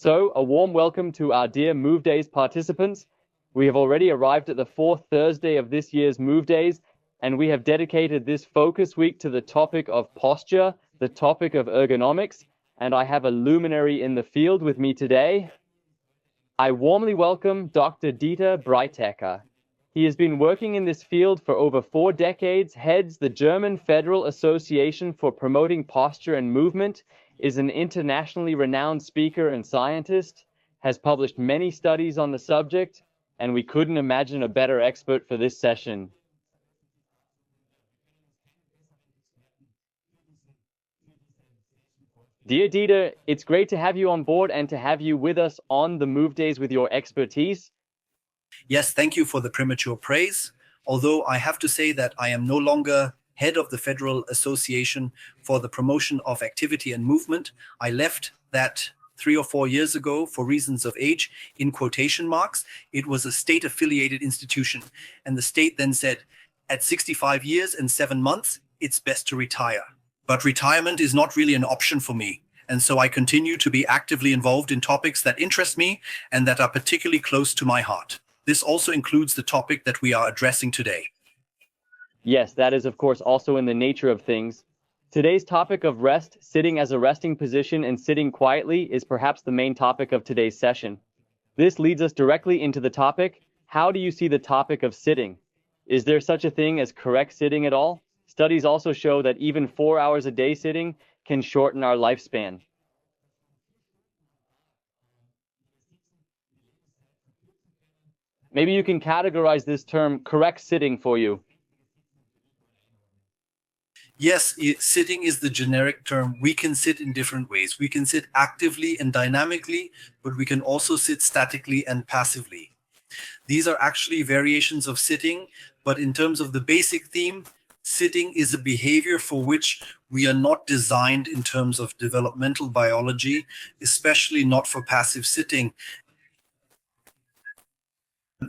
So, a warm welcome to our dear Move Days participants. We have already arrived at the fourth Thursday of this year's Move Days, and we have dedicated this focus week to the topic of posture, the topic of ergonomics, and I have a luminary in the field with me today. I warmly welcome Dr. Dieter Breithecker. He has been working in this field for over 4 decades, heads the German Federal Association for Promoting Posture and Movement, is an internationally renowned speaker and scientist, has published many studies on the subject, and we couldn't imagine a better expert for this session. Dear Dieter, it's great to have you on board and to have you with us on the Move Days with your expertise. Yes, thank you for the premature praise. Although I have to say that I am no longer head of the Federal Association for the Promotion of Activity and Movement. I left that 3 or 4 years ago for reasons of age, in quotation marks. It was a state-affiliated institution, and the state then said, at 65 years and 7 months, it's best to retire. But retirement is not really an option for me. And so I continue to be actively involved in topics that interest me and that are particularly close to my heart. This also includes the topic that we are addressing today. Yes, that is of course also in the nature of things. Today's topic of rest, sitting as a resting position and sitting quietly, is perhaps the main topic of today's session. This leads us directly into the topic. How do you see the topic of sitting? Is there such a thing as correct sitting at all? Studies also show that even 4 hours a day sitting can shorten our lifespan. Maybe you can categorize this term correct sitting for you. Yes, sitting is the generic term. We can sit in different ways. We can sit actively and dynamically, but we can also sit statically and passively. These are actually variations of sitting, but in terms of the basic theme, sitting is a behavior for which we are not designed in terms of developmental biology, especially not for passive sitting.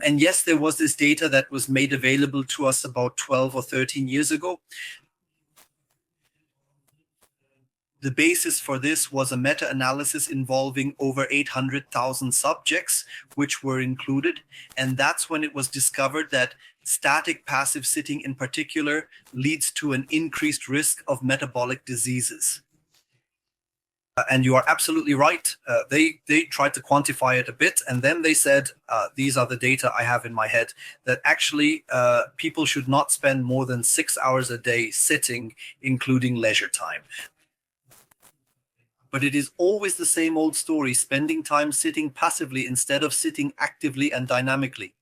And yes, there was this data that was made available to us about 12 or 13 years ago. The basis for this was a meta-analysis involving over 800,000 subjects, which were included. And that's when it was discovered that static passive sitting in particular leads to an increased risk of metabolic diseases. And you are absolutely right. They tried to quantify it a bit, and then they said, these are the data I have in my head, that actually people should not spend more than 6 hours a day sitting, including leisure time. But it is always the same old story, spending time sitting passively instead of sitting actively and dynamically.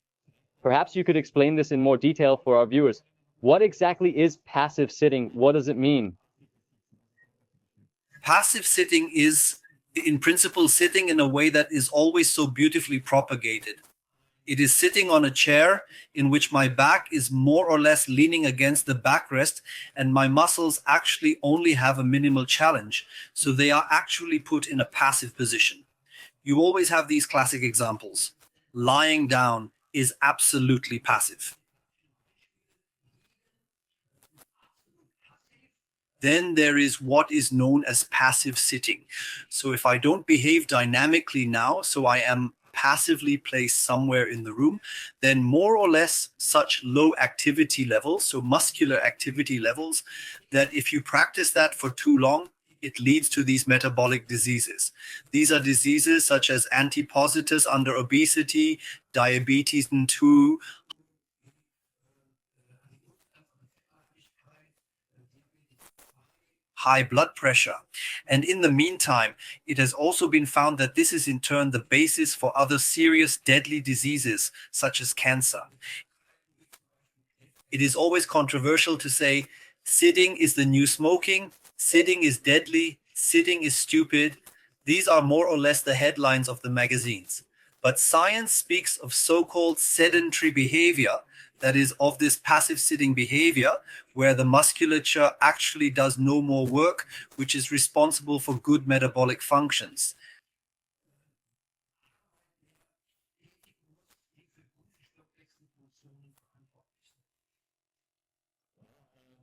Perhaps you could explain this in more detail for our viewers. What exactly is passive sitting? What does it mean? Passive sitting is, in principle, sitting in a way that is always so beautifully propagated. It is sitting on a chair in which my back is more or less leaning against the backrest, and my muscles actually only have a minimal challenge. So they are actually put in a passive position. You always have these classic examples. Lying down is absolutely passive. Then there is what is known as passive sitting. So if I don't behave dynamically now, so I am passively placed somewhere in the room, then more or less such low activity levels, so muscular activity levels, that if you practice that for too long, it leads to these metabolic diseases. These are diseases such as adipositas under obesity, diabetes 2, high blood pressure. And in the meantime, it has also been found that this is in turn the basis for other serious deadly diseases, such as cancer. It is always controversial to say, sitting is the new smoking, sitting is deadly, sitting is stupid. These are more or less the headlines of the magazines. But science speaks of so-called sedentary behavior, that is, of this passive sitting behavior, where the musculature actually does no more work, which is responsible for good metabolic functions.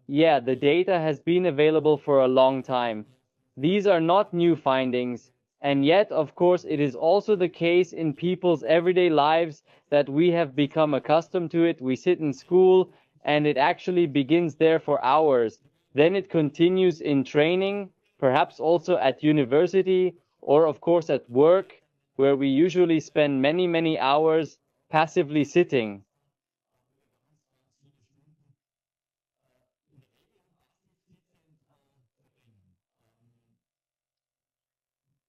Yeah, the data has been available for a long time. These are not new findings, And yet, of course, it is also the case in people's everyday lives that we have become accustomed to it. We sit in school and it actually begins there for hours. Then it continues in training, perhaps also at university, or of course at work, where we usually spend many, many hours passively sitting.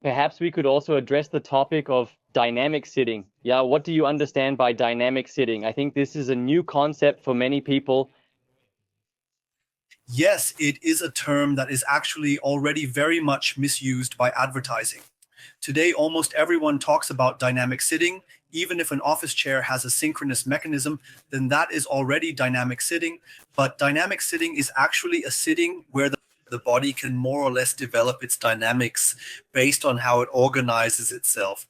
Perhaps we could also address the topic of dynamic sitting. Yeah, what do you understand by dynamic sitting? I think this is a new concept for many people. Yes, it is a term that is actually already very much misused by advertising. Today, almost everyone talks about dynamic sitting. Even if an office chair has a synchronous mechanism, then that is already dynamic sitting. But dynamic sitting is actually a sitting where the body can more or less develop its dynamics based on how it organizes itself.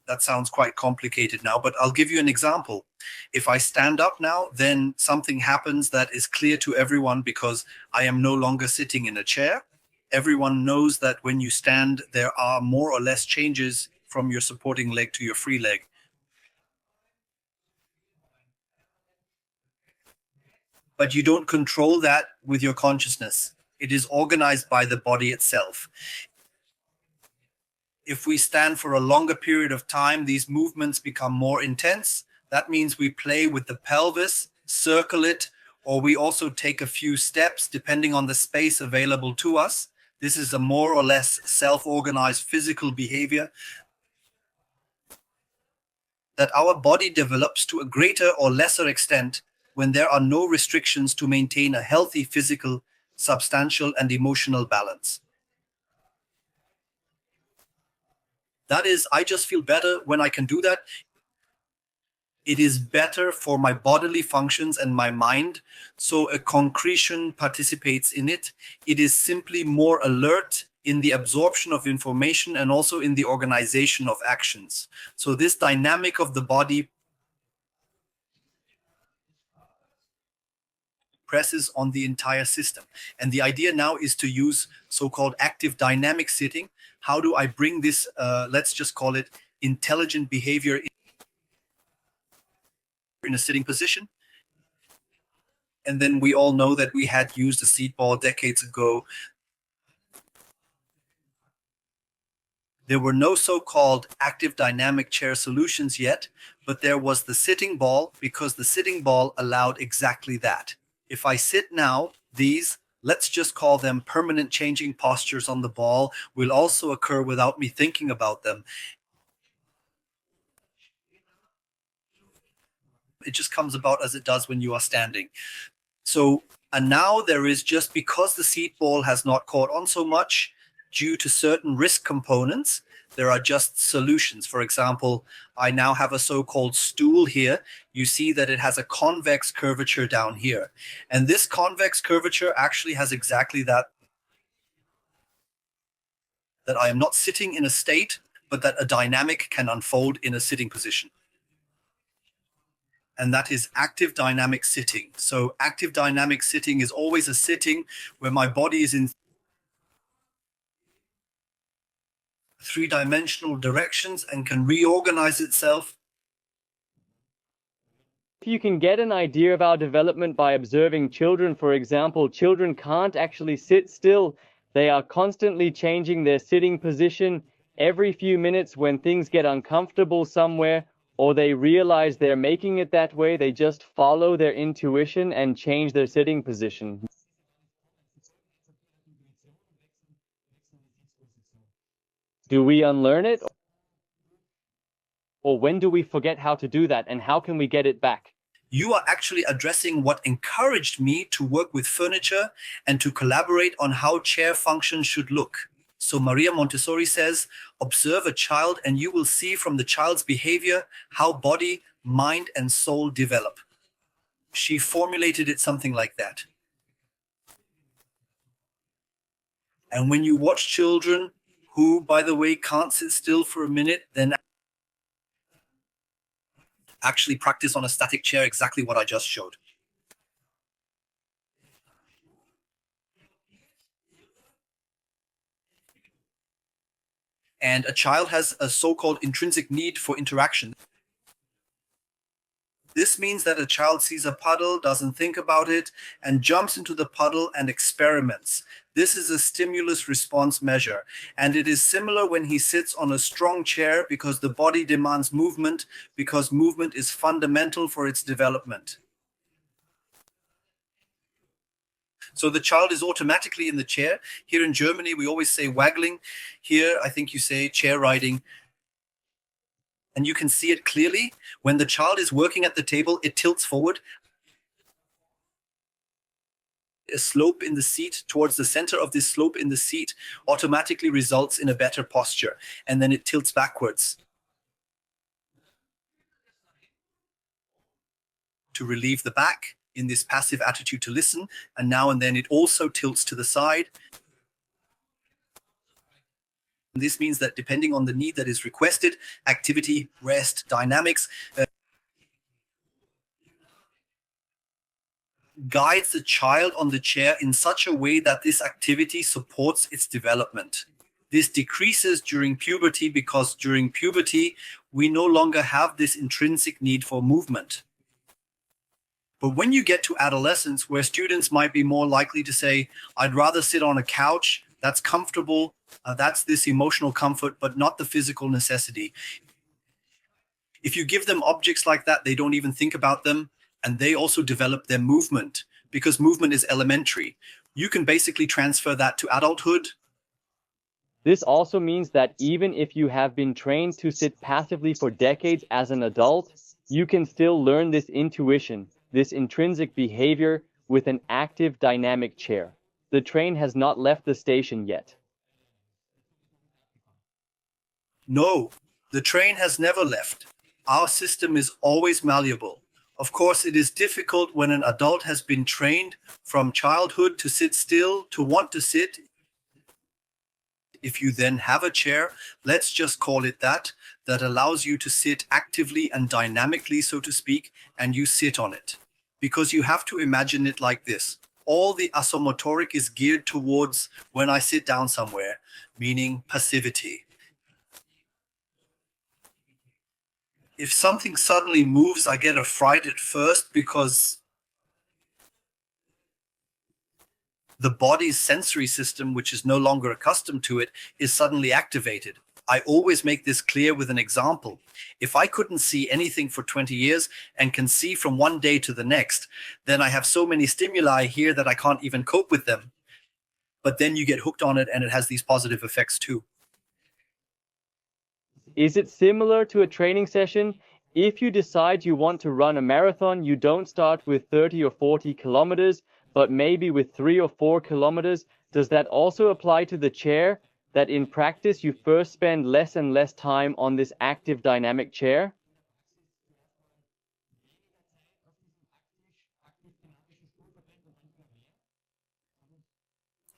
That sounds quite complicated now, but I'll give you an example. If I stand up now, then something happens that is clear to everyone because I am no longer sitting in a chair. Everyone knows that when you stand, there are more or less changes from your supporting leg to your free leg. But you don't control that with your consciousness. It is organized by the body itself. If we stand for a longer period of time, these movements become more intense. That means we play with the pelvis, circle it, or we also take a few steps depending on the space available to us. This is a more or less self-organized physical behavior that our body develops to a greater or lesser extent when there are no restrictions to maintain a healthy physical, substantial, and emotional balance. That is, I just feel better when I can do that. It is better for my bodily functions and my mind. So a concretion participates in it. It is simply more alert in the absorption of information and also in the organization of actions. So this dynamic of the body presses on the entire system. And the idea now is to use so-called active dynamic sitting. How do I bring this, let's just call it intelligent behavior in a sitting position? And then we all know that we had used a seat ball decades ago. There were no so-called active dynamic chair solutions yet, but there was the sitting ball because the sitting ball allowed exactly that. If I sit now, these, let's just call them permanent changing postures on the ball, will also occur without me thinking about them. It just comes about as it does when you are standing. So, and now there is, just because the seat ball has not caught on so much due to certain risk components, there are just solutions. For example, I now have a so-called stool here. You see that it has a convex curvature down here. And this convex curvature actually has exactly that I am not sitting in a state, but that a dynamic can unfold in a sitting position. And that is active dynamic sitting. So active dynamic sitting is always a sitting where my body is in three-dimensional directions and can reorganize itself. If you can get an idea of our development by observing children, for example, children can't actually sit still. They are constantly changing their sitting position every few minutes when things get uncomfortable somewhere, or they realize they're making it that way. They just follow their intuition and change their sitting position. Do we unlearn it? Or when do we forget how to do that, and how can we get it back? You are actually addressing what encouraged me to work with furniture and to collaborate on how chair function should look. So Maria Montessori says, observe a child and you will see from the child's behavior how body, mind, and soul develop. She formulated it something like that. And when you watch children who, by the way, can't sit still for a minute, then actually practice on a static chair exactly what I just showed. And a child has a so-called intrinsic need for interaction. This means that a child sees a puddle, doesn't think about it, and jumps into the puddle and experiments. This is a stimulus response measure, and it is similar when he sits on a strong chair because the body demands movement, because movement is fundamental for its development. So the child is automatically in the chair. Here in Germany, we always say waggling. Here, I think you say chair riding. And you can see it clearly. When the child is working at the table, it tilts forward. A slope in the seat towards the center of this slope in the seat automatically results in a better posture. And then it tilts backwards to relieve the back in this passive attitude to listen. And now and then it also tilts to the side. This means that depending on the need that is requested, activity, rest, dynamics, guides the child on the chair in such a way that this activity supports its development. This decreases during puberty because during puberty, we no longer have this intrinsic need for movement. But when you get to adolescence, where students might be more likely to say, I'd rather sit on a couch, that's comfortable, that's this emotional comfort, but not the physical necessity. If you give them objects like that, they don't even think about them, and they also develop their movement, because movement is elementary. You can basically transfer that to adulthood. This also means that even if you have been trained to sit passively for decades as an adult, you can still learn this intuition, this intrinsic behavior with an active dynamic chair. The train has not left the station yet. No, the train has never left. Our system is always malleable. Of course, it is difficult when an adult has been trained from childhood to sit still, to want to sit. If you then have a chair, let's just call it that allows you to sit actively and dynamically, so to speak, and you sit on it. Because you have to imagine it like this. All the asomotoric is geared towards when I sit down somewhere, meaning passivity. If something suddenly moves, I get a fright at first because the body's sensory system, which is no longer accustomed to it, is suddenly activated. I always make this clear with an example. If I couldn't see anything for 20 years and can see from one day to the next, then I have so many stimuli here that I can't even cope with them. But then you get hooked on it and it has these positive effects too. Is it similar to a training session? If you decide you want to run a marathon, you don't start with 30 or 40 kilometers, but maybe with 3 or 4 kilometers. Does that also apply to the chair? That in practice you first spend less and less time on this active dynamic chair?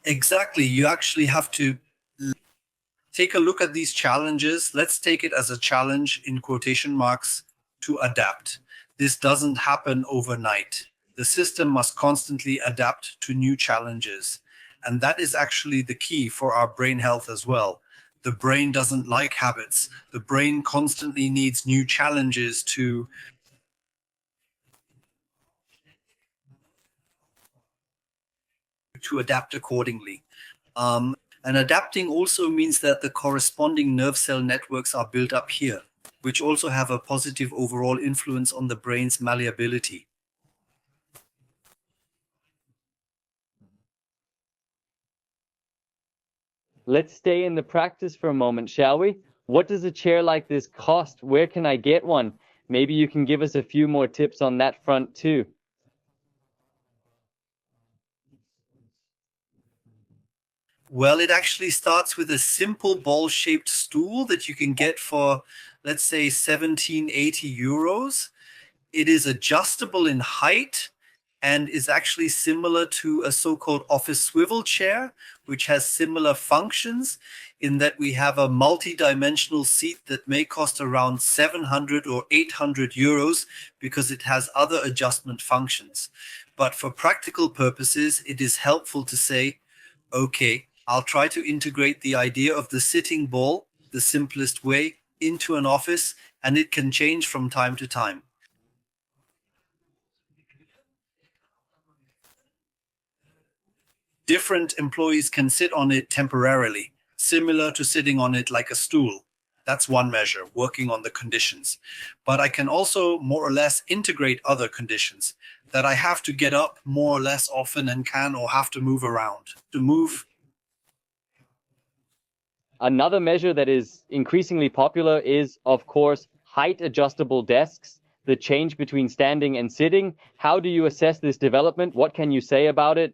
Exactly. You actually have to take a look at these challenges. Let's take it as a challenge in quotation marks to adapt. This doesn't happen overnight. The system must constantly adapt to new challenges. And that is actually the key for our brain health as well. The brain doesn't like habits. The brain constantly needs new challenges to adapt accordingly. And adapting also means that the corresponding nerve cell networks are built up here, which also have a positive overall influence on the brain's malleability. Let's stay in the practice for a moment, shall we? What does a chair like this cost? Where can I get one? Maybe you can give us a few more tips on that front too. Well, it actually starts with a simple ball-shaped stool that you can get for, let's say, 1780 euros. It is adjustable in height and is actually similar to a so-called office swivel chair, which has similar functions in that we have a multi-dimensional seat that may cost around 700 or 800 euros because it has other adjustment functions. But for practical purposes, it is helpful to say, okay, I'll try to integrate the idea of the sitting ball the simplest way into an office, and it can change from time to time. Different employees can sit on it temporarily, similar to sitting on it like a stool. That's one measure, working on the conditions. But I can also more or less integrate other conditions, that I have to get up more or less often and can or have to move around. To move. Another measure that is increasingly popular is, of course, height adjustable desks, the change between standing and sitting. How do you assess this development? What can you say about it?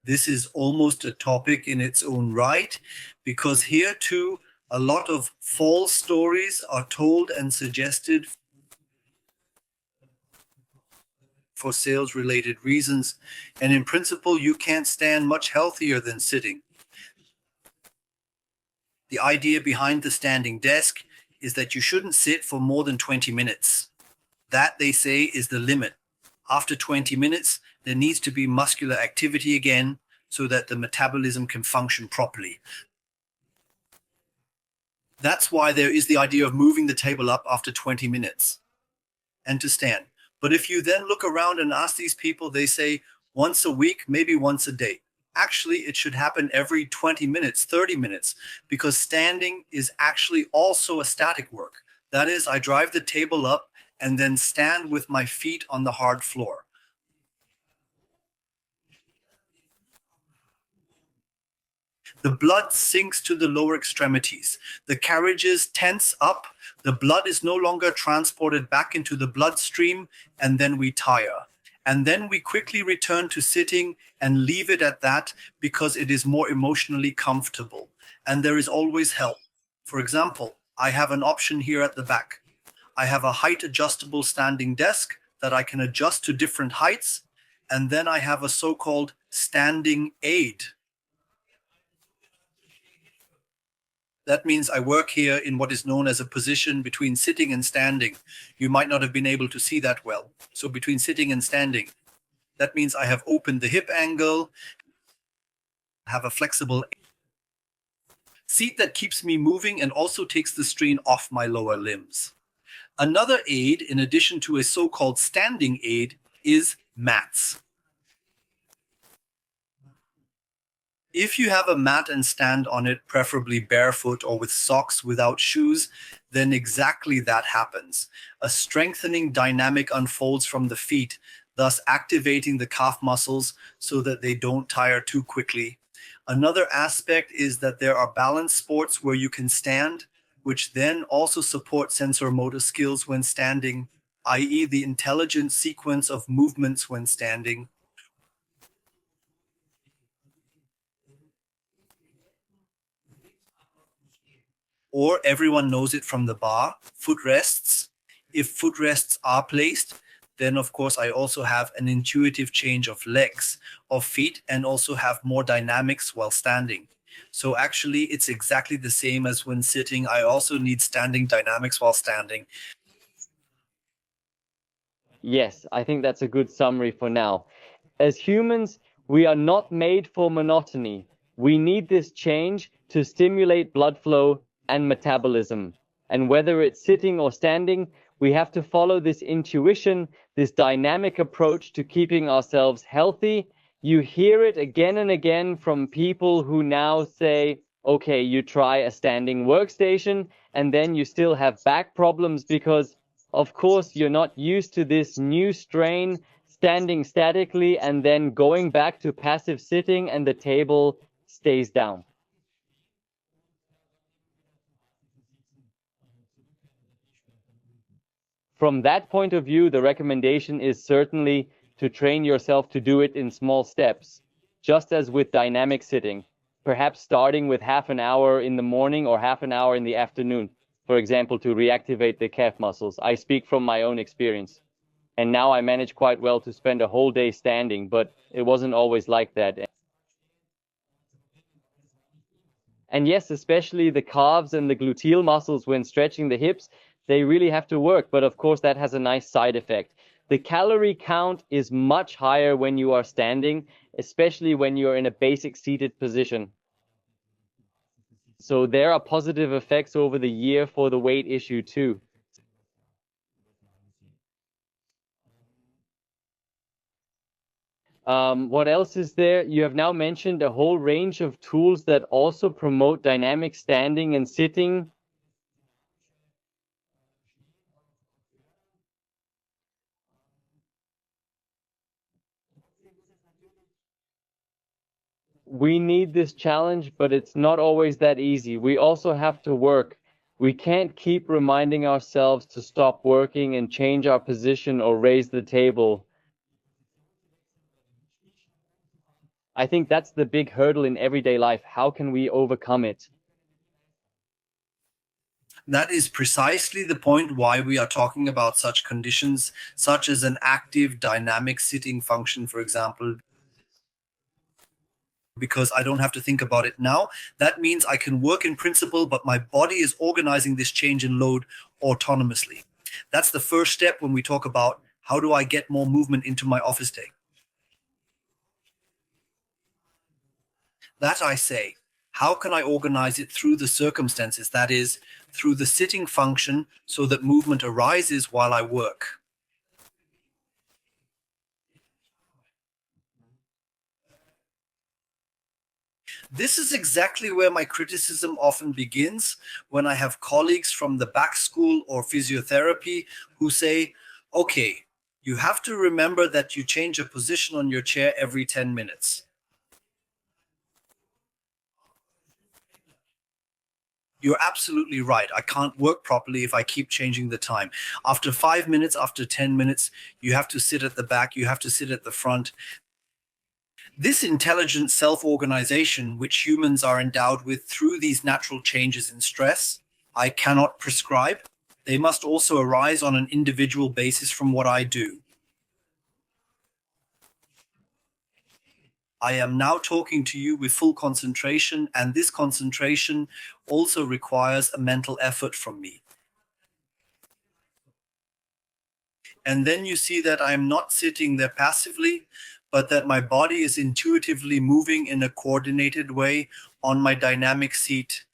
This is almost a topic in its own right, because here too, a lot of false stories are told and suggested for sales-related reasons. And in principle, you can't stand much healthier than sitting. The idea behind the standing desk is that you shouldn't sit for more than 20 minutes. That, they say, is the limit. After 20 minutes, there needs to be muscular activity again so that the metabolism can function properly. That's why there is the idea of moving the table up after 20 minutes and to stand. But if you then look around and ask these people, they say once a week, maybe once a day. Actually, it should happen every 20 minutes, 30 minutes, because standing is actually also a static work. That is, I drive the table up and then stand with my feet on the hard floor. The blood sinks to the lower extremities. The carriages tense up. The blood is no longer transported back into the bloodstream, and then we tire. And then we quickly return to sitting and leave it at that because it is more emotionally comfortable. And there is always help. For example, I have an option here at the back. I have a height adjustable standing desk that I can adjust to different heights. And then I have a so-called standing aid. That means I work here in what is known as a position between sitting and standing. You might not have been able to see that well. So between sitting and standing. That means I have opened the hip angle, have a flexible seat that keeps me moving and also takes the strain off my lower limbs. Another aid, in addition to a so-called standing aid, is mats. If you have a mat and stand on it, preferably barefoot or with socks without shoes, then exactly that happens. A strengthening dynamic unfolds from the feet, thus activating the calf muscles so that they don't tire too quickly. Another aspect is that there are balance sports where you can stand, which then also support sensor motor skills when standing, i.e. the intelligent sequence of movements when standing. Or everyone knows it from the bar, footrests. If footrests are placed, then of course I also have an intuitive change of legs, of feet, and also have more dynamics while standing. So actually it's exactly the same as when sitting. I also need standing dynamics while standing. Yes, I think that's a good summary for now. As humans, we are not made for monotony. We need this change to stimulate blood flow and metabolism. And whether it's sitting or standing, we have to follow this intuition, this dynamic approach to keeping ourselves healthy. You hear it again and again from people who now say, okay, you try a standing workstation and then you still have back problems because, of course, you're not used to this new strain, standing statically and then going back to passive sitting and the table stays down. From that point of view, the recommendation is certainly to train yourself to do it in small steps, just as with dynamic sitting, perhaps starting with half an hour in the morning or half an hour in the afternoon, for example, to reactivate the calf muscles. I speak from my own experience. And now I manage quite well to spend a whole day standing, but it wasn't always like that. And yes, especially the calves and the gluteal muscles when stretching the hips, they really have to work. But of course, that has a nice side effect. The calorie count is much higher when you are standing, especially when you're in a basic seated position. So there are positive effects over the year for the weight issue too. What else is there? You have now mentioned a whole range of tools that also promote dynamic standing and sitting. We need this challenge, but it's not always that easy. We also have to work. We can't keep reminding ourselves to stop working and change our position or raise the table. I think that's the big hurdle in everyday life. How can we overcome it? That is precisely the point why we are talking about such conditions, such as an active dynamic sitting function, for example, because I don't have to think about it now. That means I can work in principle, but my body is organizing this change in load autonomously. That's the first step when we talk about how do I get more movement into my office day. That I say, how can I organize it through the circumstances, that is, through the sitting function, so that movement arises while I work? This is exactly where my criticism often begins, when I have colleagues from the back school or physiotherapy who say, okay, you have to remember that you change a position on your chair every 10 minutes. You're absolutely right. I can't work properly if I keep changing the time. After 5 minutes, after 10 minutes, you have to sit at the back, you have to sit at the front. This intelligent self-organization, which humans are endowed with through these natural changes in stress, I cannot prescribe. They must also arise on an individual basis from what I do. I am now talking to you with full concentration, and this concentration also requires a mental effort from me. And then you see that I'm not sitting there passively, but that my body is intuitively moving in a coordinated way on my dynamic seat.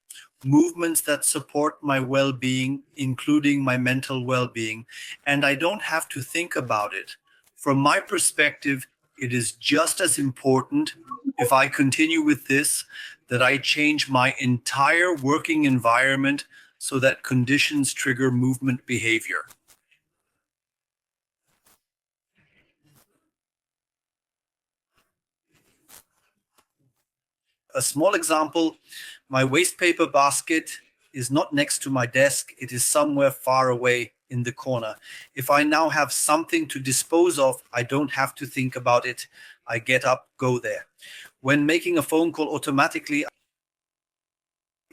Movements that support my well-being, including my mental well-being, and I don't have to think about it. From my perspective, it is just as important, if I continue with this, that I change my entire working environment so that conditions trigger movement behavior. A small example, my waste paper basket is not next to my desk, it is somewhere far away in the corner. If I now have something to dispose of, I don't have to think about it. I get up, go there. When making a phone call automatically,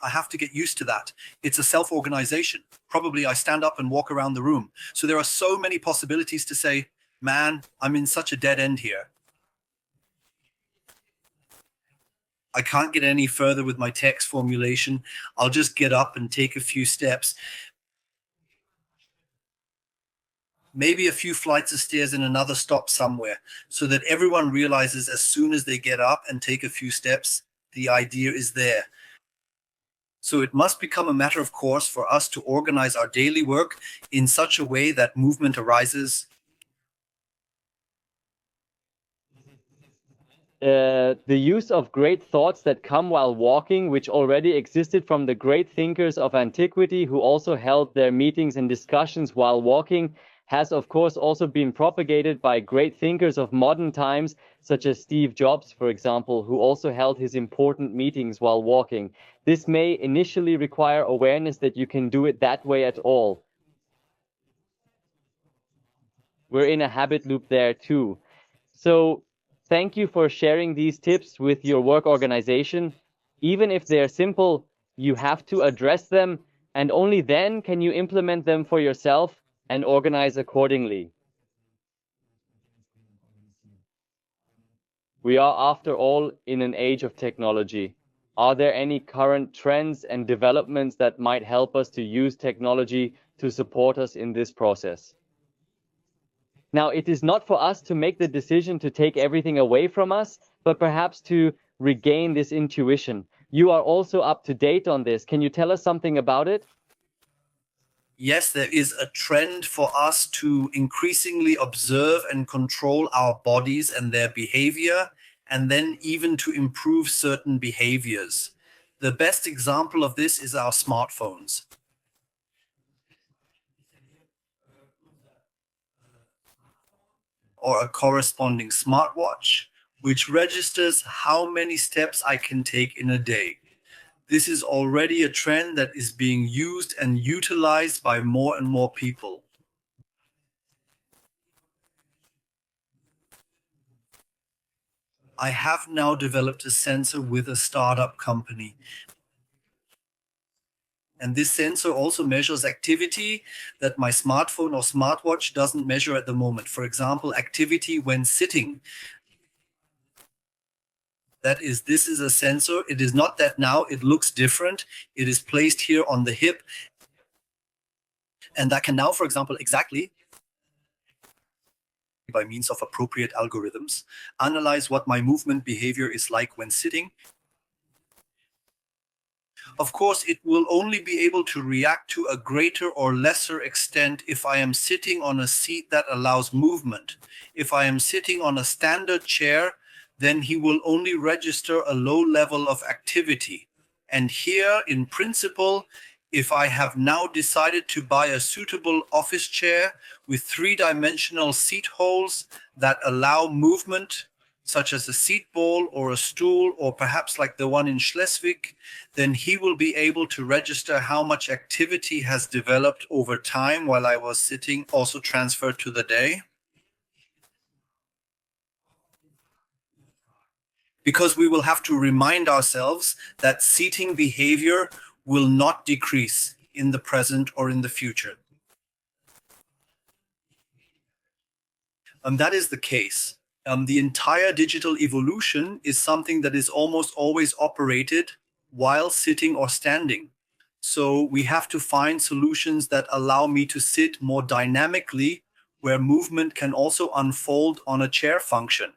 I have to get used to that. It's a self-organization. Probably I stand up and walk around the room. So there are so many possibilities to say, man, I'm in such a dead end here. I can't get any further with my text formulation. I'll just get up and take a few steps. Maybe a few flights of stairs and another stop somewhere, so that everyone realizes as soon as they get up and take a few steps, the idea is there. So it must become a matter of course for us to organize our daily work in such a way that movement arises. The use of great thoughts that come while walking, which already existed from the great thinkers of antiquity who also held their meetings and discussions while walking, has of course also been propagated by great thinkers of modern times, such as Steve Jobs, for example, who also held his important meetings while walking. This may initially require awareness that you can do it that way at all. We're in a habit loop there too. So thank you for sharing these tips with your work organization. Even if they're simple, you have to address them, and only then can you implement them for yourself and organize accordingly. We are, after all, in an age of technology. Are there any current trends and developments that might help us to use technology to support us in this process? Now, it is not for us to make the decision to take everything away from us, but perhaps to regain this intuition. You are also up to date on this. Can you tell us something about it? Yes, there is a trend for us to increasingly observe and control our bodies and their behavior, and then even to improve certain behaviors. The best example of this is our smartphones. Or a corresponding smartwatch, which registers how many steps I can take in a day. This is already a trend that is being used and utilized by more and more people. I have now developed a sensor with a startup company. And this sensor also measures activity that my smartphone or smartwatch doesn't measure at the moment. For example, activity when sitting. This is a sensor. It is not that now it looks different. It is placed here on the hip. And that can now, for example, exactly by means of appropriate algorithms, analyze what my movement behavior is like when sitting. Of course, it will only be able to react to a greater or lesser extent if I am sitting on a seat that allows movement. If I am sitting on a standard chair, then he will only register a low level of activity. And here, in principle, if I have now decided to buy a suitable office chair with three-dimensional seat holes that allow movement, such as a seat ball or a stool, or perhaps like the one in Schleswig, then he will be able to register how much activity has developed over time while I was sitting, also transferred to the day. Because we will have to remind ourselves that seating behavior will not decrease in the present or in the future. That is the case. The entire digital evolution is something that is almost always operated while sitting or standing. So we have to find solutions that allow me to sit more dynamically, where movement can also unfold on a chair function.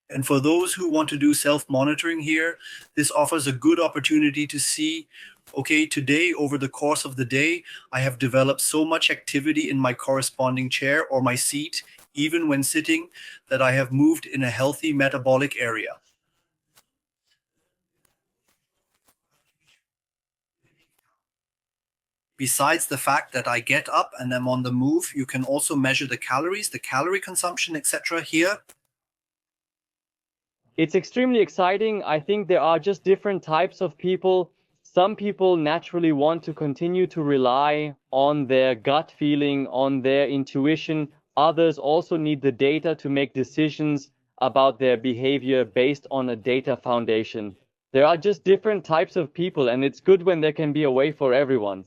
And for those who want to do self-monitoring here, this offers a good opportunity to see, okay, today, over the course of the day, I have developed so much activity in my corresponding chair or my seat, even when sitting, that I have moved in a healthy metabolic area. Besides the fact that I get up and I'm on the move, you can also measure the calories, the calorie consumption, etc. here. It's extremely exciting. I think there are just different types of people. Some people naturally want to continue to rely on their gut feeling, on their intuition. Others also need the data to make decisions about their behavior based on a data foundation. There are just different types of people, and it's good when there can be a way for everyone.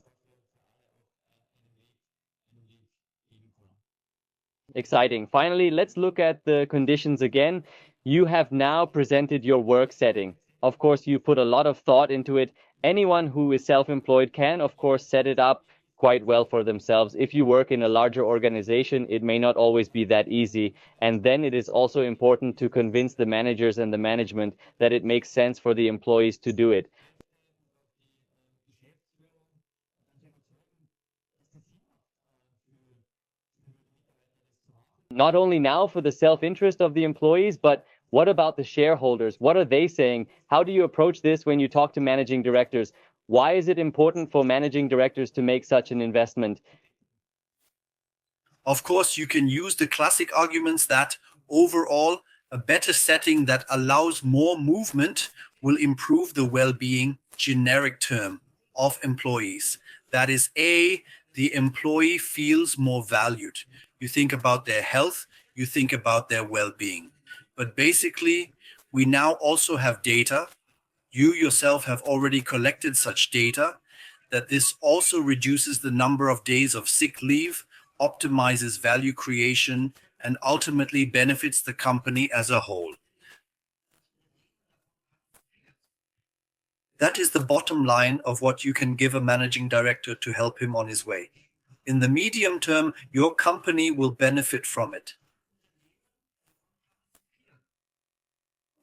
Exciting. Finally, let's look at the conditions again. You have now presented your work setting. Of course, you put a lot of thought into it. Anyone who is self-employed can, of course, set it up quite well for themselves. If you work in a larger organization, it may not always be that easy. And then it is also important to convince the managers and the management that it makes sense for the employees to do it. Not only now for the self-interest of the employees, but what about the shareholders? What are they saying? How do you approach this when you talk to managing directors? Why is it important for managing directors to make such an investment? Of course, you can use the classic arguments that overall, a better setting that allows more movement will improve the well-being, generic term, of employees. That is, the employee feels more valued. You think about their health, you think about their well-being. But basically, we now also have data. You yourself have already collected such data, that this also reduces the number of days of sick leave, optimizes value creation, and ultimately benefits the company as a whole. That is the bottom line of what you can give a managing director to help him on his way. In the medium term, your company will benefit from it.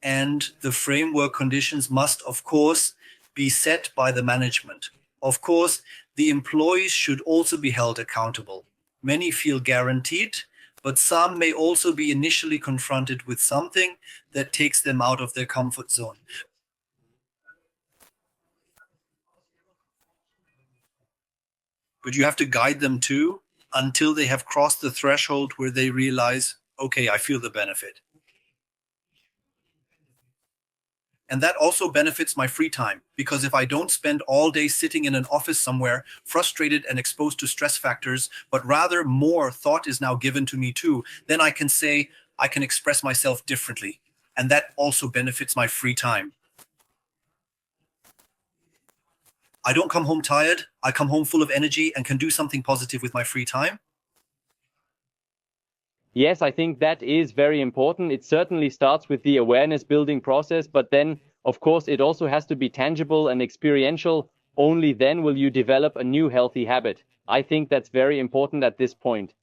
And the framework conditions must, of course, be set by the management. Of course, the employees should also be held accountable. Many feel guaranteed, but some may also be initially confronted with something that takes them out of their comfort zone. But you have to guide them too until they have crossed the threshold where they realize, okay, I feel the benefit. And that also benefits my free time, because if I don't spend all day sitting in an office somewhere, frustrated and exposed to stress factors, but rather more thought is now given to me too, then I can say, I can express myself differently. And that also benefits my free time. I don't come home tired. I come home full of energy and can do something positive with my free time. Yes, I think that is very important. It certainly starts with the awareness building process, but then, of course, it also has to be tangible and experiential. Only then will you develop a new healthy habit. I think that's very important at this point.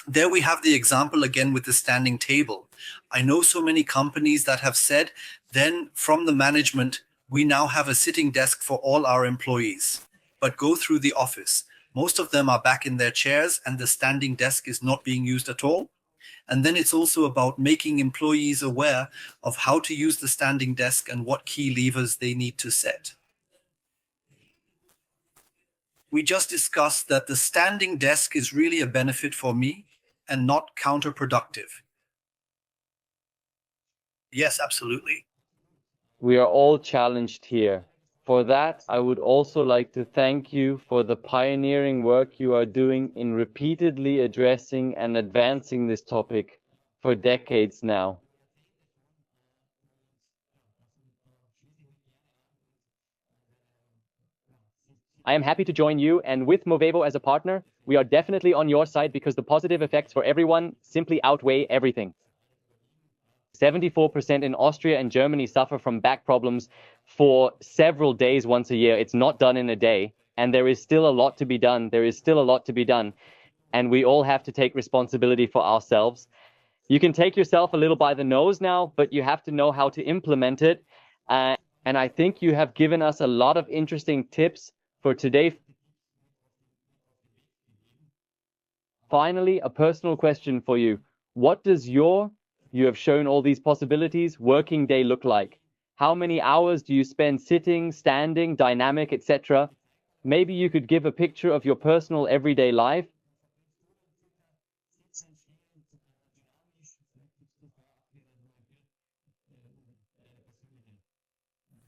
There we have the example again with the standing table. I know so many companies that have said, then from the management, we now have a sitting desk for all our employees. But go through the office. Most of them are back in their chairs and the standing desk is not being used at all. And then it's also about making employees aware of how to use the standing desk and what key levers they need to set. We just discussed that the standing desk is really a benefit for me and not counterproductive. Yes, absolutely. We are all challenged here. For that, I would also like to thank you for the pioneering work you are doing in repeatedly addressing and advancing this topic for decades now. I am happy to join you, and with Movevo as a partner, we are definitely on your side because the positive effects for everyone simply outweigh everything. 74% in Austria and Germany suffer from back problems for several days once a year. It's not done in a day, and there is still a lot to be done. There is still a lot to be done, and we all have to take responsibility for ourselves. You can take yourself a little by the nose now, but you have to know how to implement it. And I think you have given us a lot of interesting tips for today. Finally, a personal question for you. What does you have shown all these possibilities, working day look like? How many hours do you spend sitting, standing, dynamic, etc.? Maybe you could give a picture of your personal everyday life.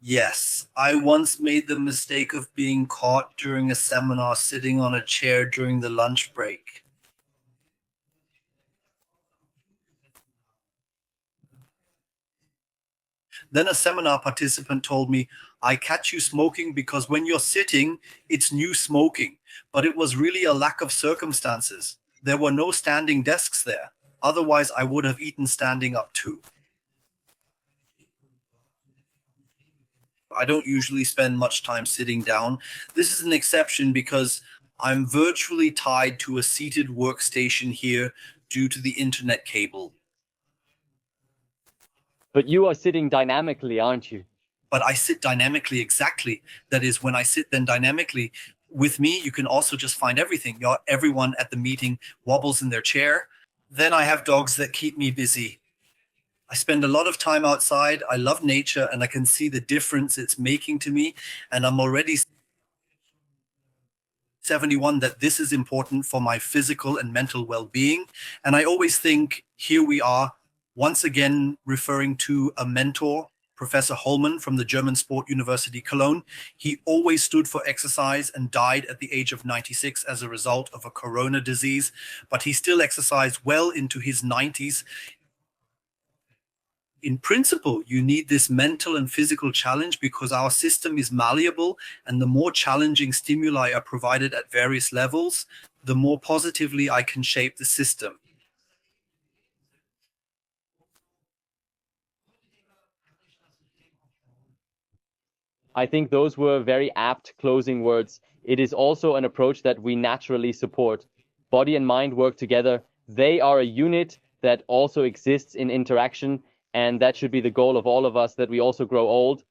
Yes, I once made the mistake of being caught during a seminar sitting on a chair during the lunch break. Then a seminar participant told me, I catch you smoking because when you're sitting, it's new smoking. But it was really a lack of circumstances. There were no standing desks there. Otherwise, I would have eaten standing up too. I don't usually spend much time sitting down. This is an exception because I'm virtually tied to a seated workstation here due to the internet cable. But you are sitting dynamically, aren't you? But I sit dynamically, exactly. That is, when I sit then dynamically, with me, you can also just find everything. Everyone at the meeting wobbles in their chair. Then I have dogs that keep me busy. I spend a lot of time outside. I love nature and I can see the difference it's making to me. And I'm already 71 that this is important for my physical and mental well-being. And I always think here we are once again referring to a mentor, Professor Holman from the German Sport University Cologne. He always stood for exercise and died at the age of 96 as a result of a corona disease, but he still exercised well into his 90s. In principle, you need this mental and physical challenge because our system is malleable, and the more challenging stimuli are provided at various levels, the more positively I can shape the system. I think those were very apt closing words. it is also an approach that we naturally support. Body and mind work together. They are a unit that also exists in interaction, and that should be the goal of all of us, that we also grow old.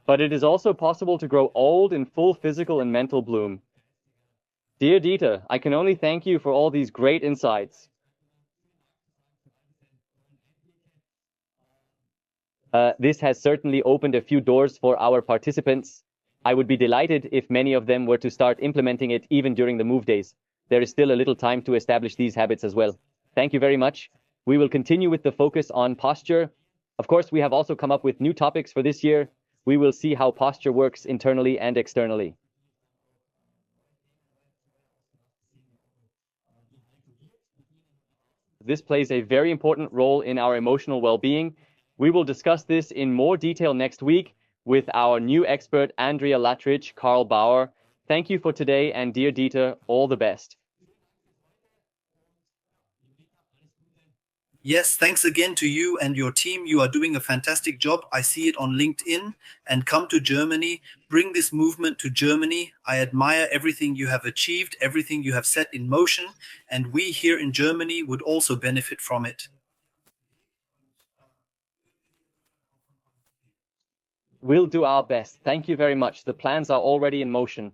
But it is also possible to grow old in full physical and mental bloom. Dear Dieter, I can only thank you for all these great insights. This has certainly opened a few doors for our participants. I would be delighted if many of them were to start implementing it even during the move days. There is still a little time to establish these habits as well. Thank you very much. We will continue with the focus on posture. Of course, we have also come up with new topics for this year. We will see how posture works internally and externally. This plays a very important role in our emotional well-being. We will discuss this in more detail next week with our new expert, Andrea Latrich, Karl Bauer. Thank you for today, and dear Dieter, all the best. Yes, thanks again to you and your team. You are doing a fantastic job. I see it on LinkedIn. And come to Germany. Bring this movement to Germany. I admire everything you have achieved, everything you have set in motion. And we here in Germany would also benefit from it. We'll do our best. Thank you very much. The plans are already in motion.